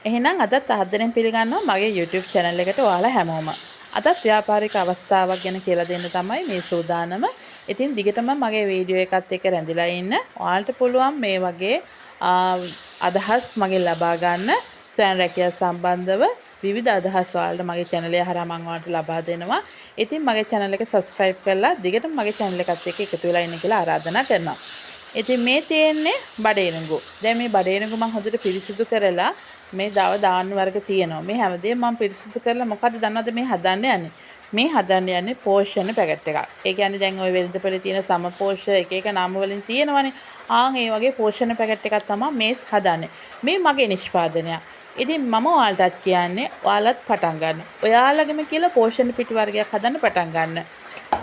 එහෙනම් අදත් ආදරෙන් පිළිගන්නවා මගේ YouTube channel එකට ඔයාලා හැමෝම. අදත් ව්‍යාපාරික අවස්ථාවක් ගැන කියලා දෙන්න තමයි මේ සූදානම. ඉතින් දිගටම මගේ වීඩියෝ එකත් එක්ක රැඳිලා ඉන්න. ඔයාලට පුළුවන් මේ වගේ අදහස් මගෙන් ලබා ගන්න. ස්වයං රැකියාව සම්බන්ධව විවිධ අදහස් ඔයාලට මගේ channel එක හරහා මම ඔයාලට ලබා දෙනවා. ඉතින් මගේ channel එක subscribe කරලා දිගටම මගේ channel එකත් එක්ක එකතු වෙලා ඉන්න කියලා ආරාධනා කරනවා. ඉතින් මේ තියෙන්නේ බඩේරඟු. දැන් මේ බඩේරඟු මම හොඳට පිරිසිදු කරලා මේ දාන්න වර්ග තියෙනවා. මේ හැමදේම මම පිරිසිදු කරලා මොකද්ද දන්නවද මේ හදන්න යන්නේ? මේ හදන්න යන්නේ පෝෂණ පැකට් එකක්. ඒ කියන්නේ දැන් ওই වෙළඳපොලේ තියෙන සම පෝෂ එක නාම වලින් තියෙනවනේ. ඒ වගේ පෝෂණ පැකට් එකක් තමයි මේ හදන්නේ. මේ මගේ නිෂ්පාදනයක්. ඉතින් මම ඔයාලටත් කියන්නේ ඔයාලත් පටන් ගන්න. ඔයාලගෙම කියලා පෝෂණ පිටි වර්ගයක් හදන්න පටන් ගන්න.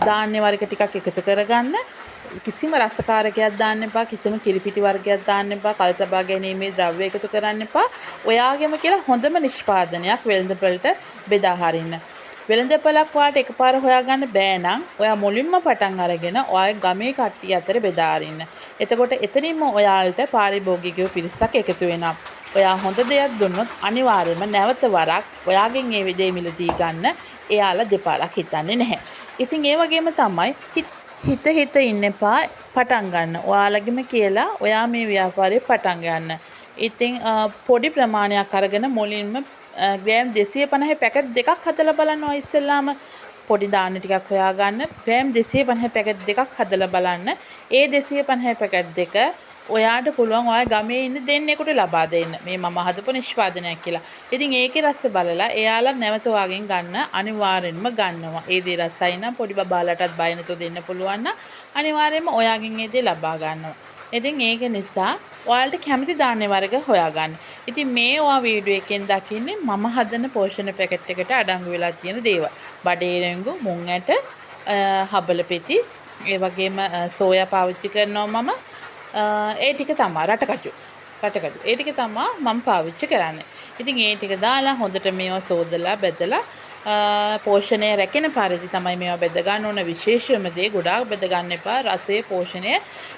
ධාන්‍ය වර්ග ටිකක් එකතු කරගන්න. කිසිම රසකාරකයක් දාන්න එපා, කිසිම කිරිපිටි වර්ගයක් දාන්න එපා, කල්තබා ගැනීමේ ද්‍රව්‍ය එකතු කරන්න එපා. ඔයාගෙම කියලා හොඳම නිෂ්පාදනයක් වෙළඳපොළට බෙදා හරින්න. වෙළඳපොළක් ඔයාලට එකපාර හොයාගන්න බෑ නම් ඔයා මුලින්ම පටන් අරගෙන ඔයාගේ ගමේ කට්ටිය අතර බෙදා හරින්න. එතකොට එතනින්ම ඔයාලට පාරිභෝගිකයෝ පිරිසක් එකතු වෙනවා. ඔයා හොඳ දෙයක් දුන්නොත් අනිවාර්යයෙන්ම නැවත වරක් ඔයාගෙන් ඒ දේ මිලදී ගන්න එයාලා දෙපාරක් හිතන්නේ නැහැ. ඉතින් ඒ වගේම තමයි හිත ඉන්න එපා, පටන් ගන්න. ඔයාලගෙම කියලා ඔයා මේ ව්‍යාපාරේ පටන් ගන්න. ඉතින් පොඩි ප්‍රමාණයක් අරගෙන මුලින්ම ග්‍රෑම් 250 පැකට් දෙකක් හදලා බලන්න. ඔය ඉස්සෙල්ලාම පොඩි දාන්න ටිකක් හොයාගන්න. ග්‍රෑම් 250 පැකට් දෙකක් හදලා බලන්න. ඒ 250 පැකට් දෙක ඔයාට පුළුවන් ඔයා ගමේ ඉන්න දෙන්නෙකුට ලබා දෙන්න. මේ මම හදපු නිෂ්පාදනයක් කියලා. ඉතින් ඒකේ රස බලලා එයාලා නැවත ඔයාගෙන් ගන්න අනිවාර්යෙන්ම ගන්නවා. ඒ දේ රසයි නම් පොඩි බබාලටත් බය නැතුව දෙන්න පුළුවන් නම් අනිවාර්යෙන්ම ඔයාගෙන් ඒ දේ ලබා ගන්නවා. ඉතින් ඒක නිසා ඔයාලට කැමති ධාන්‍ය වර්ග හොයාගන්න. ඉතින් මේ ඔයා වීඩියෝ එකෙන් දකින්නේ මම හදන පෝෂණ පැකට් එකට අඩංගු වෙලා තියෙන දේවල්. බඩේරඟු, මුං ඇට, හබල පෙති, ඒ වගේම සෝයා පාවිච්චි කරනවා මම. ඒ ටික තමයි රටකජු. ඒ ටික තමයි මම පාවිච්චි කරන්නේ. ඉතින් ඒ ටික දාලා හොඳට මේවා සෝදලා බෙදලා පෝෂණය රැකෙන පරිදි තමයි මේවා බෙද ගන්න ඕන. විශේෂම දේ ගොඩාක් බෙද ගන්න එපා. රසයේ පෝෂණය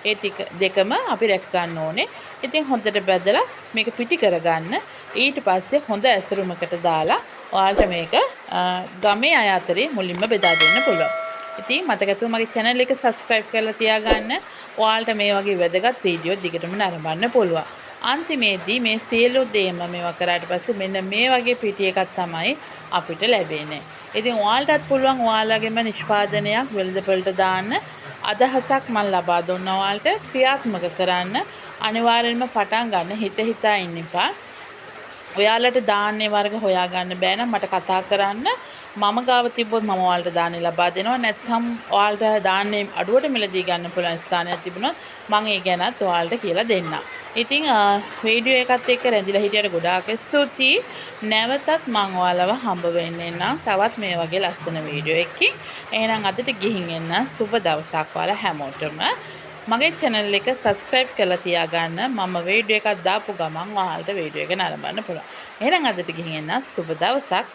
ඒ ටික දෙකම අපි රැක ගන්න ඕනේ. ඉතින් හොඳට බෙදලා මේක පිටි කරගන්න. ඊට පස්සේ හොඳ ඇසුරුමකට දාලා ඔයාලට මේක ගමේ අය අතරේ මුලින්ම බෙදා දෙන්න පුළුවන්. ඉතින් මතකතුව මගේ channel එක subscribe කරලා තියාගන්න. ඔයාලට මේ වගේ වැදගත් වීඩියෝ දිගටම නරඹන්න පුළුවන්. අන්තිමේදී මේ සියලු දේම මේවා කරාට පස්සේ මෙන්න මේ වගේ පිටි එකක් තමයි අපිට ලැබෙන්නේ. ඉතින් ඔයාලටත් පුළුවන් ඔයාලගේම නිෂ්පාදනයක් වෙළඳපොළට දාන්න. අදහසක් මම ලබා දුන්නා ඔයාලට ක්‍රියාත්මක කරන්න. අනිවාර්යෙන්ම පටන් ගන්න හිතා ඉන්න එපා. ඔයාලට ධාන්‍ය වර්ග හොයාගන්න බෑ නම් මට කතා කරන්න. මම ගාව තිබ්බොත් මම ඔයාලට ධාන්‍ය ලබා දෙනවා. නැත්නම් ඔයාලට ධාන්‍ය අඩුවට මිලදී ගන්න පුළුවන් ස්ථානයක් තිබුණොත් මම ඒ ගැනත් ඔයාලට කියලා දෙන්නම්. ඉතින් වීඩියෝ එකත් එක්ක රැඳිලා හිටියට ගොඩාක් ස්තුතියි. නැවතත් මම ඔයාලව හම්බ වෙන්නේ නම් තවත් මේ වගේ ලස්සන වීඩියෝ එකකින්. එහෙනම් අදට ගිහින් එන්න සුබ දවසක් ඔයාලා හැමෝටම. මගේ channel එක subscribe කරලා තියාගන්න. මම වීඩියෝ එකක් දාපු ගමන් ඔයාලට වීඩියෝ එක නරඹන්න පුළුවන්. එහෙනම් අදට ගිහින් එන්න සුබ දවසක්.